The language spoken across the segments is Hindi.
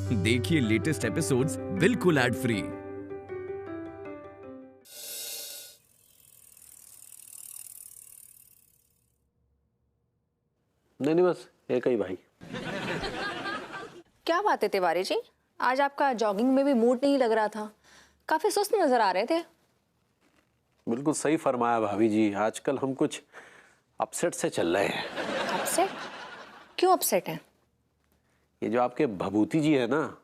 देखिए लेटेस्ट एपिसोड्स बिल्कुल एड फ्री। नहीं बस एक ही भाई। क्या बात है तिवारी जी, आज आपका जॉगिंग में भी मूड नहीं लग रहा था, काफी सुस्त नजर आ रहे थे। बिल्कुल सही फरमाया भाभी जी, आजकल हम कुछ अपसेट से चल रहे हैं। अपसेट? क्यों अपसेट हैं? ये जो आपके भभूति जी है ना,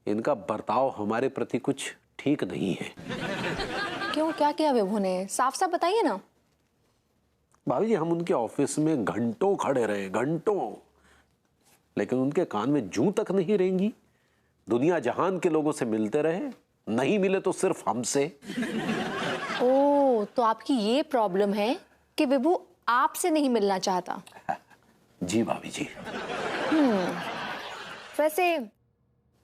इनका बर्ताव हमारे प्रति कुछ ठीक नहीं है। क्यों, क्या किया विभू ने? साफ साफ बताइए ना। भाभी जी, हम उनके ऑफिस में घंटों खड़े रहे, घंटों, लेकिन उनके कान में जूं तक नहीं रेंगी। दुनिया जहान के लोगों से मिलते रहे, नहीं मिले तो सिर्फ हमसे। ओह, तो आपकी ये प्रॉब्लम है कि विभू आपसे नहीं मिलना चाहता। जी भाभी जी। वैसे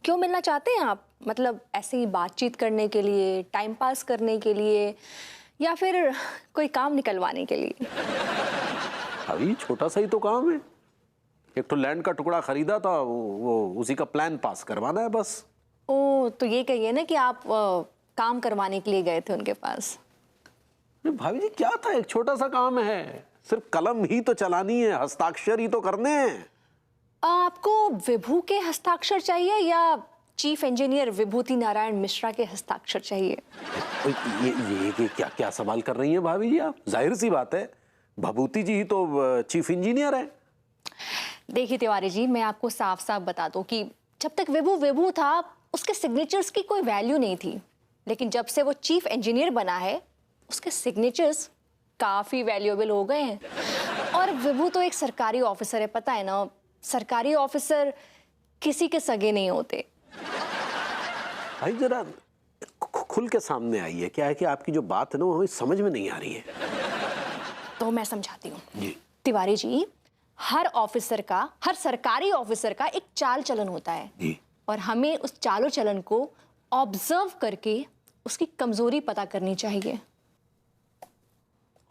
क्यों मिलना चाहते हैं आप? मतलब ऐसे ही बातचीत करने के लिए, टाइम पास करने के लिए, या फिर कोई काम निकलवाने के लिए? अभी छोटा सा ही तो काम है, एक तो लैंड का टुकड़ा खरीदा था, वो उसी का प्लान पास करवाना है बस। ओह, तो ये कहिए ना कि आप काम करवाने के लिए गए थे उनके पास। भाभी जी क्या था, एक छोटा सा काम है, सिर्फ कलम ही तो चलानी है, हस्ताक्षर ही तो करने हैं। आपको विभू के हस्ताक्षर चाहिए या चीफ इंजीनियर विभूति नारायण मिश्रा के हस्ताक्षर चाहिए? ये क्या क्या सवाल कर रही हैं भाभी जी आप? जाहिर सी बात है, भभूति जी ही तो चीफ इंजीनियर है। देखिए तिवारी जी, मैं आपको साफ साफ बता दूं कि जब तक विभू विभू था, उसके सिग्नेचर्स की कोई वैल्यू नहीं थी, लेकिन जब से वो चीफ इंजीनियर बना है, उसके सिग्नेचर्स काफी वैल्यूएबल हो गए हैं। और विभू तो एक सरकारी ऑफिसर है, पता है ना, सरकारी ऑफिसर किसी के सगे नहीं होते। भाई जरा खुल के सामने आइए, क्या है कि आपकी जो बात है ना, वो हमें समझ में नहीं आ रही है। तो मैं समझाती हूँ जी। तिवारी जी, हर ऑफिसर का, हर सरकारी ऑफिसर का एक चाल चलन होता है जी। और हमें उस चालो चलन को ऑब्जर्व करके उसकी कमजोरी पता करनी चाहिए।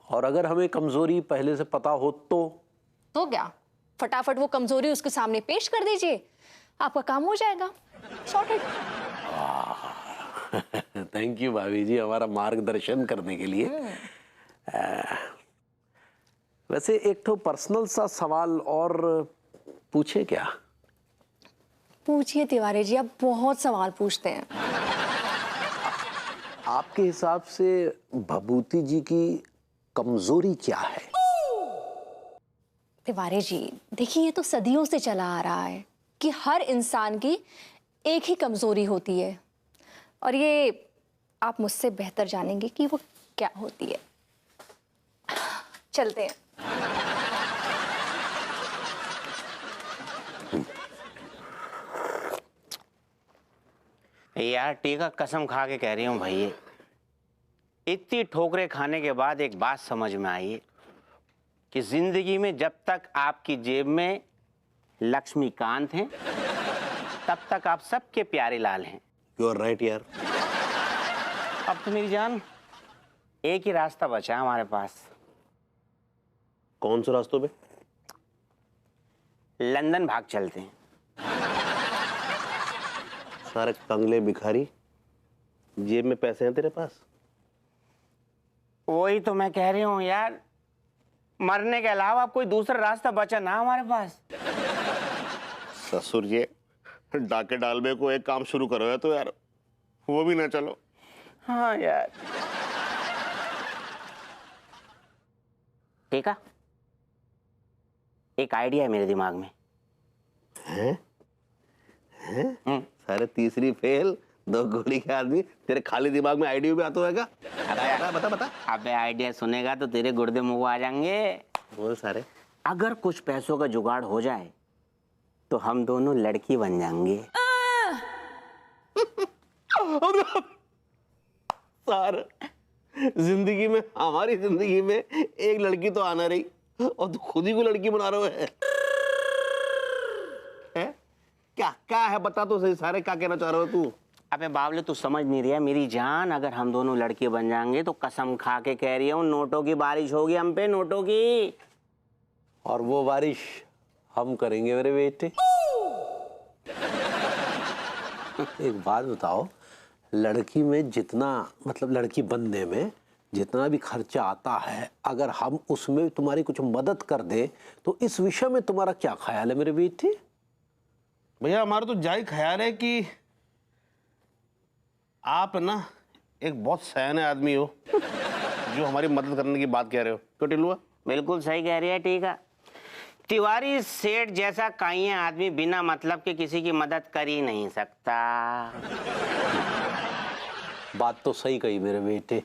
और अगर हमें कमजोरी पहले से पता हो तो क्या, फटाफट वो कमजोरी उसके सामने पेश कर दीजिए, आपका काम हो जाएगा, सॉर्टेड। थैंक यू भाभी जी हमारा मार्गदर्शन करने के लिए। वैसे एक तो पर्सनल सा सवाल और पूछे क्या? पूछिए तिवारी जी, आप बहुत सवाल पूछते हैं। आपके हिसाब से भभूति जी की कमजोरी क्या है? तिवारी जी देखिए, ये तो सदियों से चला आ रहा है कि हर इंसान की एक ही कमजोरी होती है, और ये आप मुझसे बेहतर जानेंगे कि वो क्या होती है। चलते हैं। यार टीका कसम खा के कह रही हूँ भाई, इतनी ठोकरें खाने के बाद एक बात समझ में आई है कि जिंदगी में जब तक आपकी जेब में लक्ष्मीकांत हैं, तब तक आप सबके प्यारे लाल हैं। यू आर राइट यार। अब तो मेरी जान एक ही रास्ता बचा है हमारे पास। कौन से रास्तों पे? लंदन भाग चलते हैं। सारे कंगले भिखारी, जेब में पैसे हैं तेरे पास? वही तो मैं कह रही हूँ यार, मरने के अलावा अब कोई दूसरा रास्ता बचा ना हमारे पास। ससुर जी, डाके डालबे को एक काम शुरू करो है तो यार वो भी ना चलो। हाँ यार। ठीक है, एक आइडिया है मेरे दिमाग में। हैं? सारे तीसरी फेल, दो गोली के आदमी, तेरे खाली दिमाग में आइडिया भी आता होगा। बता। अबे आइडिया सुनेगा तो तेरे गुर्दे मुंह आ जाएंगे। बोल सारे। अगर कुछ पैसों का जुगाड़ हो जाए तो हम दोनों लड़की बन जाएंगे। सर, जिंदगी में, हमारी जिंदगी में एक लड़की तो आना रही और तू खुद ही को लड़की बना रहे है? क्या है बता तो सही, सारे क्या कहना चाह रहे हो तू? अबे बावले तू समझ नहीं रहा मेरी जान, अगर हम दोनों लड़के बन जाएंगे तो कसम खा के कह रही हूँ, नोटों की बारिश होगी हम पे, नोटों की। और वो बारिश हम करेंगे मेरे बेटे। एक बात बताओ, लड़की में जितना मतलब लड़की बनने में जितना भी खर्चा आता है, अगर हम उसमें तुम्हारी कुछ मदद कर दे तो इस विषय में तुम्हारा क्या ख्याल है मेरे बेटे? भैया हमारा तो जायज ख्याल है कि आप ना एक बहुत सयाने आदमी हो जो हमारी मदद करने की बात कह रहे हो। क्यों टिल्लुआ? बिल्कुल सही कह रही है। ठीक है, तिवारी सेठ जैसा काइया आदमी बिना मतलब के किसी की मदद कर ही नहीं सकता। बात तो सही कही मेरे बेटे,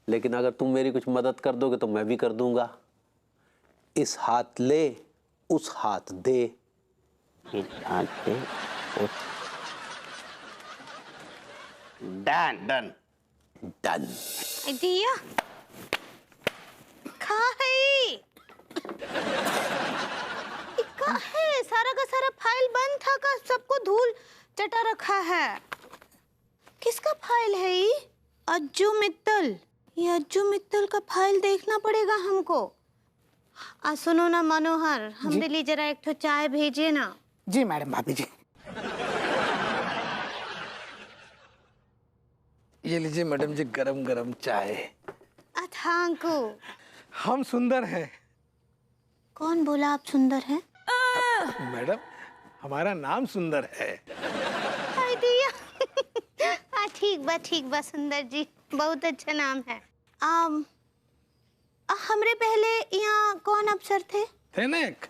लेकिन अगर तुम मेरी कुछ मदद कर दोगे तो मैं भी कर दूंगा। इस हाथ ले उस हाथ दे। Done done. डन। दिया खा है का है सारा का सारा फाइल बंद था का सबको धूल चटा रखा है। किसका फाइल है ये? अज्जू मित्तल। ये अज्जू मित्तल का फाइल देखना पड़ेगा हमको। सुनो ना मनोहर, हम दिल्ली जरा एक तो चाय भेजिए ना। जी मैडम भाभी जी। ये लीजिए मैडम जी गरम गरम चाय। अथांको हम सुंदर हैं। कौन बोला आप सुंदर हैं? मैडम हमारा नाम सुंदर है। हाय दिया। ठीक बा सुंदर जी, बहुत अच्छा नाम है। हमरे पहले यहाँ कौन अफसर थे? थे ना एक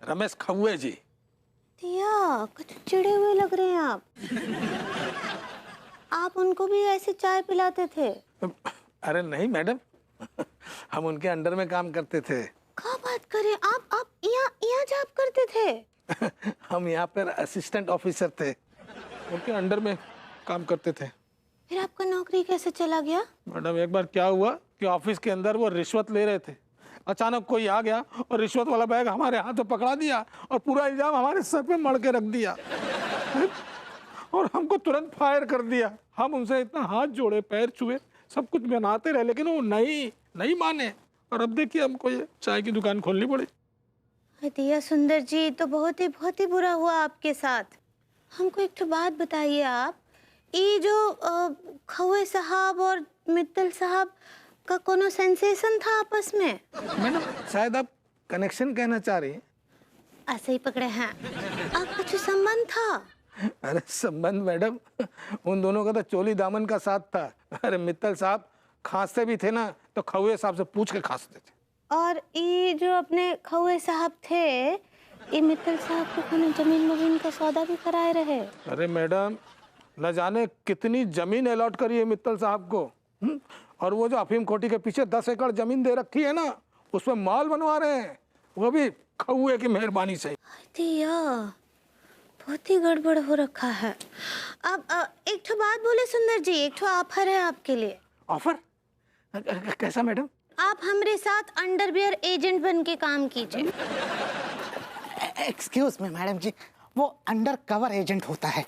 रमेश खबुए जी। दिया कुछ चिड़े हुए लग रहे हैं आप उनको भी ऐसे चाय पिलाते थे? अरे नहीं मैडम, हम उनके अंडर में काम करते थे। क्या बात करें आप यहाँ जॉब करते थे? हम यहाँ पर असिस्टेंट ऑफिसर थे, उनके अंडर में काम करते थे। फिर आपका नौकरी कैसे चला गया? मैडम एक बार क्या हुआ कि ऑफिस के अंदर वो रिश्वत ले रहे थे, अचानक कोई आ गया और रिश्वत वाला बैग हमारे हाथों पकड़ा दिया और पूरा इल्जाम हमारे सर पे मढ़ के रख दिया और हमको तुरंत फायर कर दिया। हम उनसे इतना हाथ जोड़े पैर छुए सब कुछ बनाते रहे, लेकिन वो नहीं माने और अब देखिए हमको ये चाय की दुकान खोलनी पड़ी। दिया सुंदर जी, तो बहुत ही बुरा हुआ आपके साथ। हमको एक तो बात बताइए आप, ये जो खवे साहब और मित्तल साहब का कोनो सेंसेशन था आपस में? मैडम शायद आप कनेक्शन कहना चाह रही हैं। ऐसे ही पकड़े हैं आपका कुछ संबंध था? अरे संबंध मैडम, उन दोनों का तो चोली दामन का साथ था। अरे मित्तल साहब खांसते भी थे ना तो खवे साहब से पूछ के खांसते थे। और ये जो अपने खवे साहब थे, ये मित्तल साहब को कोनो जमीन का सौदा भी कराए रहे? अरे मैडम न जाने कितनी जमीन अलॉट करी है मित्तल साहब को। और वो जो अफीम कोठी के पीछे 10 एकड़ जमीन दे रखी है ना, उसमें मॉल बनवा रहे हैं, वो भी खौए की मेहरबानी से। दिया बहुत ही गड़बड़ हो रखा है। अब एक तो बात बोले सुंदर जी, एक तो ऑफर है आपके लिए। ऑफर? कैसा मैडम? आप हमारे साथ अंडरवियर एजेंट बन के काम कीजिए। एक्सक्यूज मी मैडम जी, वो अंडर कवर एजेंट होता है।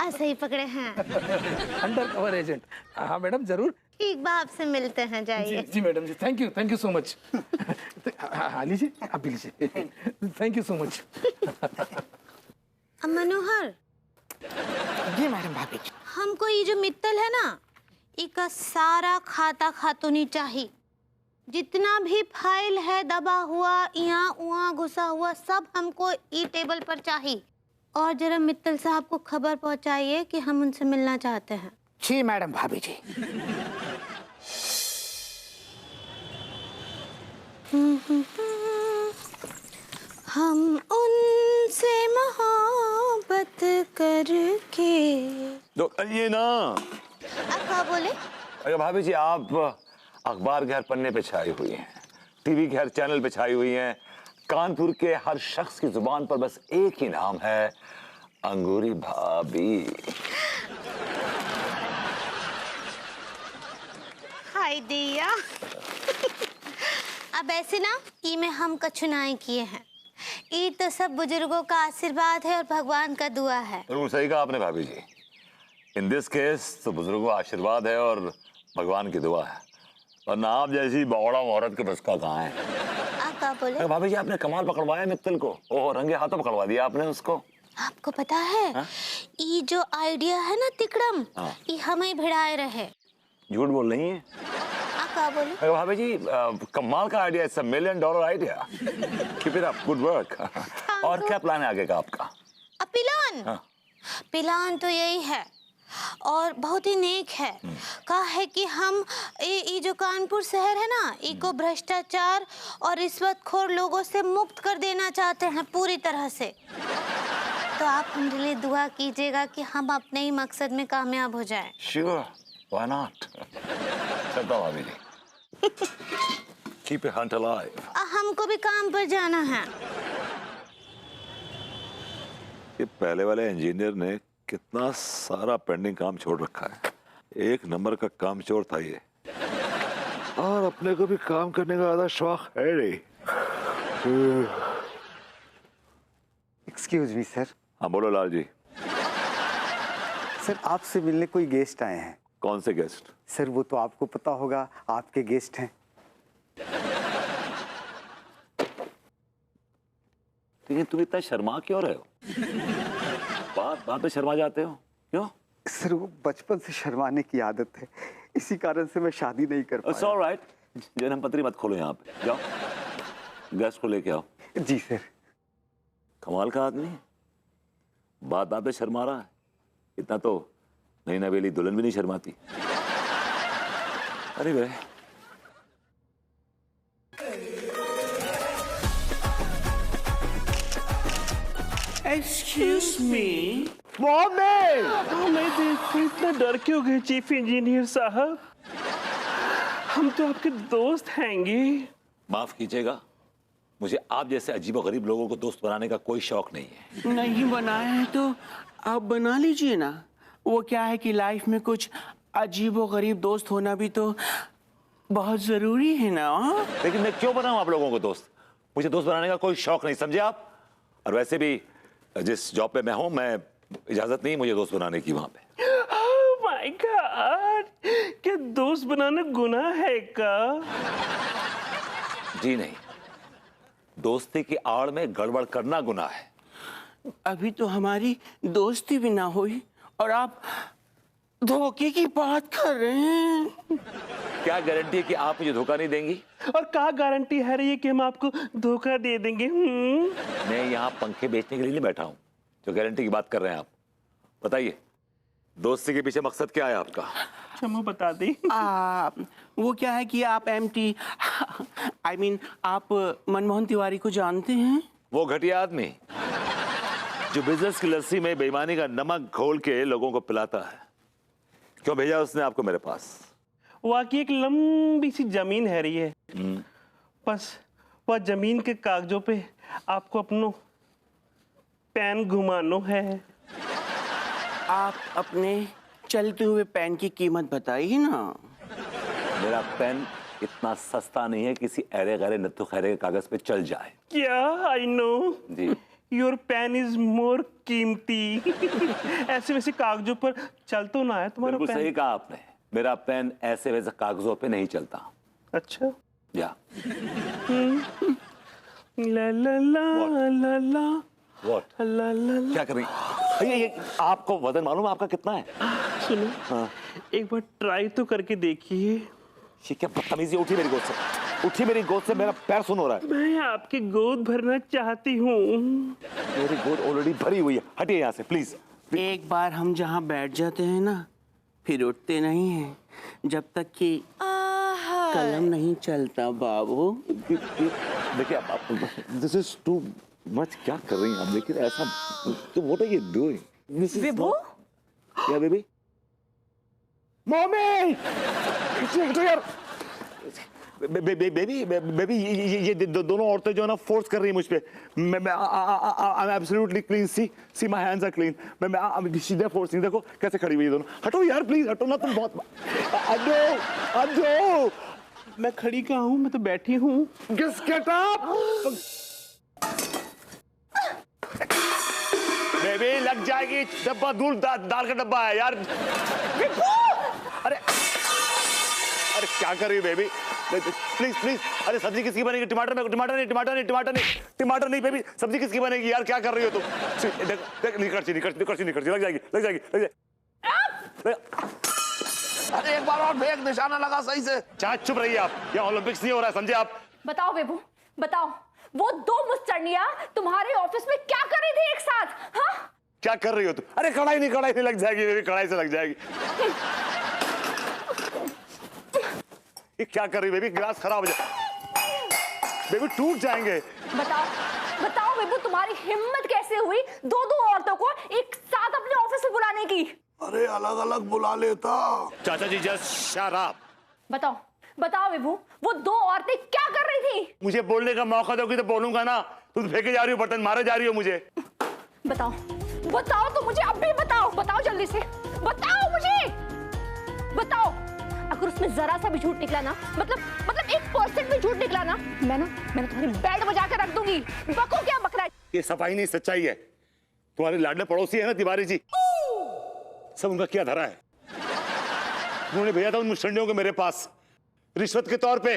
ऐसे ही पकड़े हैं। Undercover agent. हाँ मैडम जरूर। ठीक बा, आपसे मिलते हैं, जाइए। जी मैडम जी, थैंक यू सो मच। हाँ लीजिए, आप भी लीजिए। Thank you so much. Manohar ji madam भाभी। हमको ये जो मित्तल है ना, इसका सारा खाता खातूनी चाहिए। जितना भी फाइल है दबा हुआ यहाँ वहाँ घुसा हुआ सब हमको ई टेबल पर चाहिए। और जरा मित्तल साहब को खबर पहुँचाइए कि हम उनसे मिलना चाहते हैं। जी मैडम भाभी जी। हम उनसे मोहब्बत करके। तो ये ना, आप क्या बोले? अरे भाभी जी आप अखबार के हर पन्ने पे छाई हुई हैं, टीवी के हर चैनल पे छाई हुई हैं, कानपुर के हर शख्स की जुबान पर बस एक ही नाम है, अंगूरी भाभी। हाय दिया। अब ऐसे ना ई में हम कछु नहीं किए हैं, ये तो सब बुजुर्गों का आशीर्वाद है और भगवान का दुआ है। बिल्कुल सही कहा आपने भाभी जी। इन दिस केस तो बुजुर्गों का आशीर्वाद है और भगवान की दुआ है, वरना आप जैसी बौड़ा औरत के बस का कहाँ है। आप क्या बोले? अरे भाभी जी आपने कमाल पकड़वाया मित्तल को। ओह रंगे हाथों पकड़वा दिया आपने उसको। आपको पता है ये जो आइडिया है ना तिकड़म, ये हमें भिड़ाए रहे। झूठ बोल रही है क्या बोले? अरे भाभी जी, कमाल का idea, it's $1 million idea. Keep it up, good work. और क्या प्लान है आगे का आपका? प्लान? प्लान तो यही है और बहुत ही नेक है। कहा है कि हम ये जो कानपुर शहर है ना, इको भ्रष्टाचार और रिश्वतखोर लोगों से मुक्त कर देना चाहते हैं पूरी तरह से। तो आप मेरे लिए दुआ कीजिएगा कि हम अपने ही मकसद में कामयाब हो जाएं। Sure, why not. चलता हूँ भाभी जी। Keep it hunt alive. हमको भी काम पर जाना है। ये पहले वाले इंजीनियर ने कितना सारा पेंडिंग काम छोड़ रखा है। एक नंबर का काम चोर था ये, और अपने को भी काम करने का ज्यादा शौक है नहीं। Excuse me sir. हाँ बोलो लाल जी। सर आपसे मिलने कोई गेस्ट आए हैं। कौन से गेस्ट? सर वो तो आपको पता होगा, आपके गेस्ट हैं। लेकिन तुम इतना शर्मा क्यों रहे हो? बात बात पे शर्मा जाते हो क्यों? सर वो बचपन से शर्माने की आदत है, इसी कारण से मैं शादी नहीं कर पाया। It's all right। जन्म पत्री मत खोलो यहाँ पे, जाओ गेस्ट को लेके आओ। जी सर। कमाल का आदमी है, बात बात पे शर्मा रहा है। इतना तो नई नवेली दुल्हन भी नहीं शर्माती। अरे भाई एक्सक्यूज मी। मैं देखो इतना डर क्यों गए चीफ इंजीनियर साहब? हम तो आपके दोस्त हैंगे। माफ कीजिएगा, मुझे आप जैसे अजीबोगरीब लोगों को दोस्त बनाने का कोई शौक नहीं है। नहीं बनाया है तो आप बना लीजिए ना। वो क्या है कि लाइफ में कुछ अजीबोगरीब दोस्त होना भी तो बहुत जरूरी है ना। लेकिन मैं क्यों बनाऊं आप लोगों को दोस्त? मुझे दोस्त बनाने का कोई शौक नहीं, समझे आप? और वैसे भी जिस जॉब पे मैं हूं, मैं इजाजत नहीं मुझे दोस्त बनाने की वहां पे। ओह माय गॉड, क्या दोस्त बनाना गुनाह है का? जी नहीं, दोस्ती की आड़ में गड़बड़ करना गुनाह है। अभी तो हमारी दोस्ती भी ना हुई और आप धोखे की बात कर रहे हैं। क्या गारंटी है कि आप मुझे धोखा नहीं देंगी? और क्या गारंटी है रही है कि हम आपको धोखा दे देंगे? मैं यहाँ पंखे बेचने के लिए नहीं बैठा हूँ जो गारंटी की बात कर रहे हैं आप। बताइए, दोस्ती के पीछे मकसद क्या है आपका? चलो बता दी। वो क्या है कि आप MT I mean आप मनमोहन तिवारी को जानते हैं? वो घटिया आदमी जो बिजनेस की लस्सी में बेईमानी का नमक घोल के लोगों को पिलाता है। क्यों भेजा उसने आपको मेरे पास? वाकई एक लंबी सी जमीन है रही है, बस वह जमीन के कागजों पे आपको अपनो पेन घुमानो है। आप अपने चलते हुए पेन की कीमत बताइए ना। मेरा पेन इतना सस्ता नहीं है किसी अरे गरे नत्थु खैरे के कागज पे चल जाए। क्या? आई नो जी। योर पेन इज मोर कीमती। ऐसे वैसे कागजों पर चल तो ना है तुम्हारा पेन। सही कहा आपने, मेरा पेन ऐसे वैसे कागजों पे नहीं चलता। अच्छा या ला ला ला ला ला व्हाट ला ला ला। क्या कर रही? ये आपको वजन मालूम है आपका कितना है? सुनो हाँ। एक बार ट्राई तो करके देखिए। ये क्या बदतमीजी? उठी मेरी गोद से, उठी मेरी गोद से, मेरा पैर सुन हो रहा है। मैं आपकी गोद भरना चाहती हूँ। मेरी गोद ऑलरेडी भरी हुई है, हटिए यहाँ से प्लीज। एक बार हम जहाँ बैठ जाते हैं ना, फिर उठते नहीं हैं जब तक कि कलम नहीं चलता बाबू। देखिए आप दिस इज टू मच। क्या कर रही हैं आप? लेकिन ऐसा तो व्हाट आर यू डूइंग? विभू? क्या बेबी? मम्मी! तो यार बेबी ये दोनों औरतें जो है ना फोर्स कर रही है मुझ पे। मैं I am absolutely clean. See my hands are clean. मैं सीधे फोर्सिंग, देखो कैसे खड़ी हुई है दोनों। हटो यार प्लीज, हटो ना तुम। बहुत अजो मैं खड़ी कहाँ हूँ? मैं तो बैठी हूँ। गेट अप बेबी, लग जाएगी। डब्बा दूर दाल का डब्बा है यार। अरे अरे क्या कर रही है बेबी? प्लीज प्लीज, अरे सब्जी किसकी बनेगी? टमाटर में, टमाटर नहीं, टमाटर नहीं, टमाटर नहीं, टमाटर नहीं बेबी, सब्जी किसकी बनेगी यार? क्या कर रही हो तुम? नहीं करती, नहीं करती, नहीं करती, नहीं करती, लग जाएगी, लग जाएगी, लग जाएगी। अरे एक बार और फेंक, निशाना लगा सही से। चाहे चुप रहिए आप, यहाँ ओलंपिक्स नहीं हो रहा है, समझे आप? बताओ बेबू, बताओ, वो दो मुस्टर्नियां तुम्हारे ऑफिस में क्या कर रही थी एक साथ? हाँ? क्या कर रही हो तुम? अरे कढ़ाई नहीं, कढ़ाई नहीं लग जाएगी बेबी, कढ़ाई से लग जाएगी। ये क्या कर रही बेबी? गिलास खराब हो जाए बेबी, टूट जाएंगे। बताओ, बताओ बेबू, तुम्हारी हिम्मत कैसे हुई दो दो औरतों को एक साथ अपने ऑफिस में बुलाने की? अरे अलग अलग बुला लेता। चाचा जी जस्ट शट अप। बताओ, बताओ बेबू, वो दो औरतें क्या कर रही थी? मुझे बोलने का मौका दोगी तो बोलूंगा ना। तुम फेंके जा रही हो बर्तन, मारे जा रही हो मुझे। बताओ, बताओ तो मुझे अभी बताओ, बताओ जल्दी से, बताओ मुझे, बताओ। अगर उसमें जरा सा भी झूठ निकला ना, मतलब 1% भी झूठ निकला ना, मैं तुम्हारी बेल्ट बजा के रख दूंगी। बको क्या बकरा? ये सफाई नहीं सच्चाई है। तुम्हारे लाडले पड़ोसी है ना तिवारी जी, सब उनका क्या धरा है। उन्होंने भेजा था उन मुस्टंडियों को मेरे पास रिश्वत के तौर पे,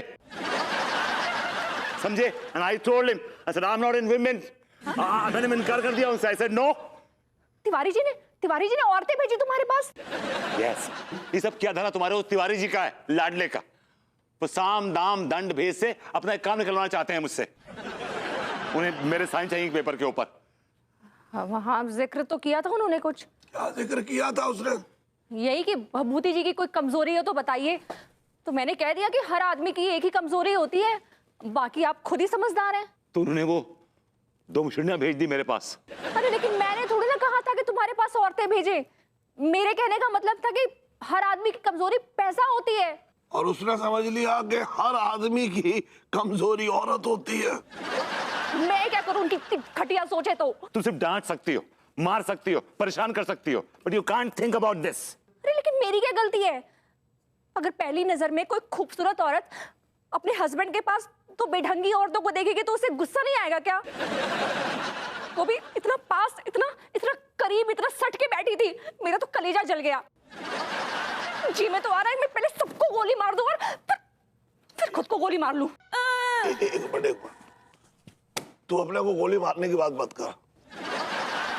समझे? And I told him, I said I am not in women. मैंने इनकार कर दिया उनसे, I said no. Tiwari ji ने औरतें भेजी तुम्हारे पास? यस, ये सब क्या धरा तुम्हारे उस तिवारी जी का है, लाडले का। वो साम दाम दंड भेद से अपना एक काम निकलवाना चाहते हैं मुझसे। उन्हें मेरे साइन चाहिए पेपर के ऊपर। हाँ, जिक्र तो किया था उन्होंने कुछ। क्या जिक्र किया था उसने? यही कि भभूति जी की कोई कमजोरी हो तो बताइए। तो मैंने कह दिया कि हर आदमी की एक ही कमजोरी होती है, बाकी आप खुद ही समझदार हैं। तो उन्होंने वो दो मुशड़ियां भेज दी मेरे पास। अरे लेकिन मैंने थोड़ी ना कहा था कि तुम्हारे पास औरतें भेजे। मेरे कहने का मतलब था कि हर आदमी की कमजोरी पैसा होती है। और उसने समझ लिया कि हर आदमी की कमजोरी औरत होती है। मैं क्या करूं, उनकी घटिया सोचे तो। तुम सिर्फ डांट सकती हो, मार सकती हो, परेशान कर सकती हो, but you can't think about this. अरे लेकिन मेरी क्या गलती है? अगर पहली नजर में कोई खूबसूरत औरत अपने हस्बैंड के पास तो बेढंगी औरतों को देखेगी तो उसे गुस्सा नहीं आएगा क्या? वो भी इतना पास, इतना करीब, इतना सट के बैठी थी, मेरा तो कलेजा जल गया। जी मैं तो आ रहा है, मैं पहले सबको गोली मार दूं और फिर खुद को गोली मार लूं। एक मिनट, तू अपने को गोली मारने की बात मत कर।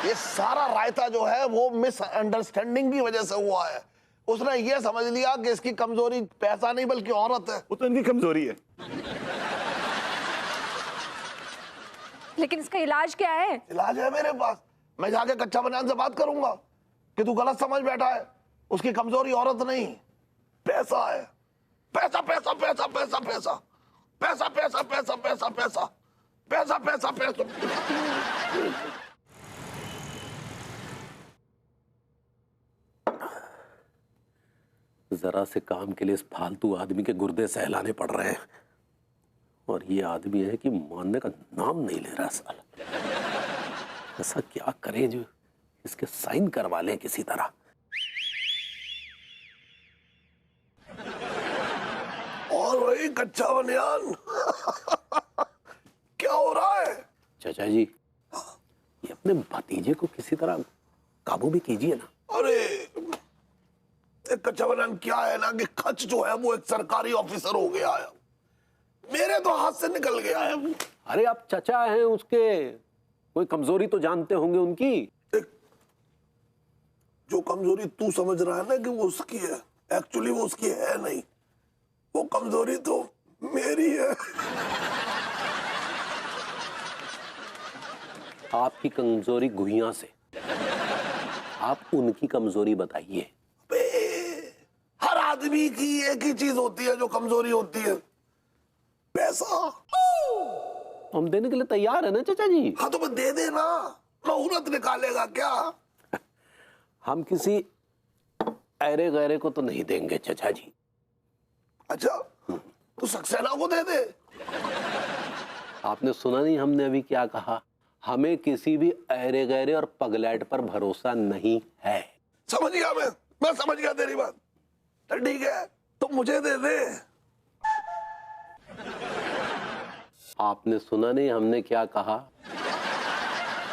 ये सारा रायता जो है वो मिसअंडरस्टैंडिंग की वजह से हुआ है। उसने ये समझ लिया कि इसकी कमजोरी पैसा नहीं बल्कि औरत है। वो तो इनकी कमजोरी है। लेकिन इसका इलाज क्या है? इलाज है मेरे पास। मैं जाके कच्चा बनियान से बात करूंगा कि तू गलत समझ बैठा है। उसकी कमजोरी औरत नहीं, पैसा है। पैसा पैसा पैसा पैसा पैसा पैसा पैसा पैसा पैसा पैसा पैसा पैसा पैसा। जरा से काम के लिए इस फालतू आदमी के गुर्दे सहलाने पड़ रहे हैं, और ये आदमी है कि मानने का नाम नहीं ले रहा। साला ऐसा क्या करें जो इसके साइन करवा लें किसी तरह। और वही कच्चा बनियान। क्या हो रहा है? चाचा जी, ये अपने भतीजे को किसी तरह काबू भी कीजिए ना। अरे एक कच्चा बनियान क्या है ना कि खच जो है वो एक सरकारी ऑफिसर हो गया है, मेरे तो हाथ से निकल गया है। अरे आप चाचा हैं उसके, कोई कमजोरी तो जानते होंगे उनकी। जो कमजोरी तू समझ रहा है ना कि वो उसकी है, एक्चुअली वो उसकी है नहीं। वो कमजोरी तो मेरी है। आपकी कमजोरी गुहिया से, आप उनकी कमजोरी बताइए। हर आदमी की एक ही चीज होती है जो कमजोरी होती है, पैसा। हम देने के लिए तैयार है ना चाचा जी। हाँ तो मैं दे देना, मुहूर्त निकालेगा क्या? हम किसी ऐरे गैरे को तो नहीं देंगे चाचा जी। अच्छा तो सक्सेना को दे दे। आपने सुना नहीं हमने अभी क्या कहा? हमें किसी भी ऐरे गैरे और पगलैट पर भरोसा नहीं है। समझ गया मैं समझ गया तेरी बात। तो ठीक है, तो मुझे दे दे। आपने सुना नहीं हमने क्या कहा?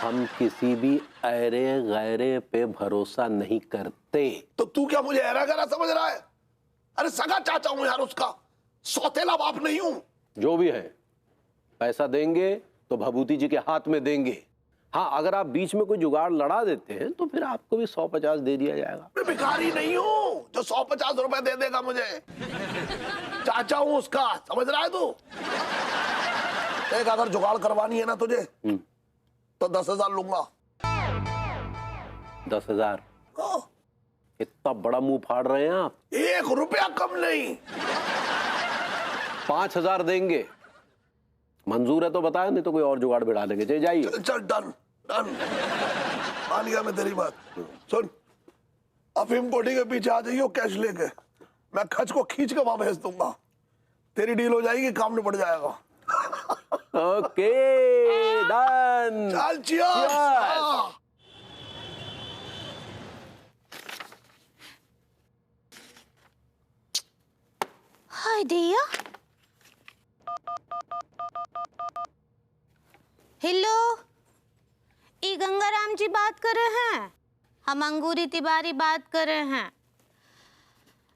हम किसी भी ऐरे गैरे पे भरोसा नहीं करते। तो तू क्या मुझे ऐरा गैरा समझ रहा है? अरे सगा चाचा हूं यार उसका। सौतेला बाप नहीं हूं। जो भी है, पैसा देंगे तो भभूति जी के हाथ में देंगे। हाँ, अगर आप बीच में कोई जुगाड़ लड़ा देते हैं तो फिर आपको भी 150 दे दिया जाएगा। मैं भिखारी नहीं हूं जो 150 रुपए दे देगा मुझे। चाचा हूं उसका, समझ रहा है तू? एक अगर जुगाड़ करवानी है ना तुझे तो 10,000 लूंगा। 10,000? इतना बड़ा मुंह फाड़ रहे हैं आप। 1 रुपया कम नहीं। 5,000 देंगे। मंजूर है तो बताया, नहीं तो कोई और जुगाड़ बिठा लेंगे। चल जाइए। चल डन डन, मान गया मैं तेरी बात। सुन, अफीम कोठी के पीछे आ जाइयो कैश लेके, मैं खच को खींच के वहां भेज दूंगा। तेरी डील हो जाएगी, काम निपट जाएगा। Okay done. चल चियर्स। हाय दिया। हेलो, ई गंगाराम जी बात कर रहे हैं? हम अंगूरी तिवारी बात कर रहे हैं।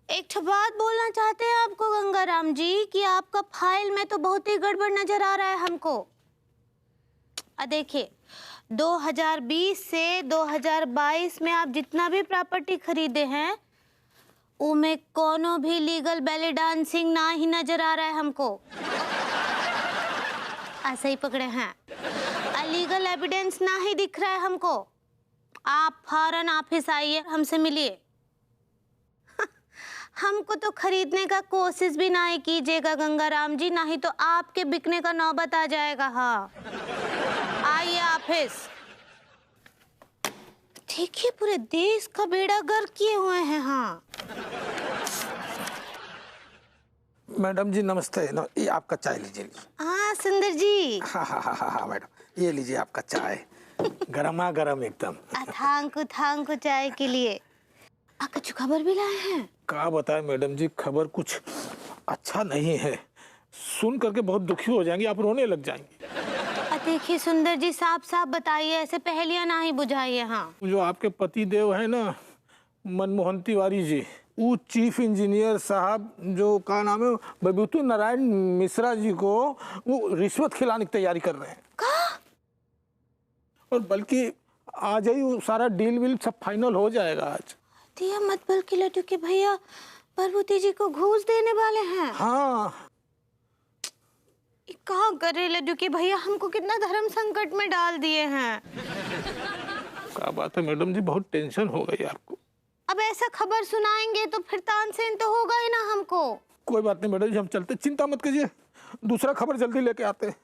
एक ठो बात बोलना चाहते हैं आपको गंगाराम जी कि आपका फाइल में तो बहुत ही गड़बड़ नजर आ रहा है हमको। देखिए, 2020 से 2022 में आप जितना भी प्रॉपर्टी खरीदे हैं उनमें कोनो भी लीगल बैले डांसिंग ना ही नजर आ रहा है हमको। ऐसे ही पकड़े हैं, लीगल एविडेंस ना ही दिख रहा है हमको। आप फौरन ऑफिस आइए, हमसे मिलिए। हमको तो खरीदने का कोशिश भी ना ही कीजिएगा गंगाराम जी, ना ही तो आपके बिकने का नौबत आ जाएगा। हाँ, आइए ऑफिस। देखिए, पूरे देश का बेड़ा गर्क किए हुए हैं। हाँ मैडम जी नमस्ते। ये आपका चाय लीजिए। हाँ सुंदर जी। हाँ हाँ हाँ हाँ हाँ मैडम, ये लीजिए आपका चाय, गरमा गरम एकदम। थांकू चाय के लिए। कुछ खबर भी लाए हैं? क्या बताएं मैडम जी, खबर कुछ अच्छा नहीं है। सुन करके बहुत दुखी हो जाएंगी, आप रोने लग जाएंगी। देखिए सुंदर जी, साफ साफ बताइए, ऐसे पहेलियां ना ही बुझाइए। हाँ, जो आपके पति देव है ना, मनमोहन तिवारी जी, वो चीफ इंजीनियर साहब जो का नाम है बबीतु नारायण मिश्रा जी को वो रिश्वत खिलाने की तैयारी कर रहे हैं। और बल्कि आज ही वो सारा डील विल सब फाइनल हो जाएगा आज। दिया मत बल्कि लड्डू के भैया प्रभुति जी को घूस देने वाले हैं। हाँ, कहाँ करे लड्डू के भैया, हमको कितना धर्म संकट में डाल दिए हैं। क्या बात है मैडम जी, बहुत टेंशन हो गई आपको। अब ऐसा खबर सुनाएंगे तो फिर तानसेन तो होगा ही ना हमको। कोई बात नहीं मैडम जी, हम चलते, चिंता मत कीजिए, दूसरा खबर जल्दी लेके आते हैं।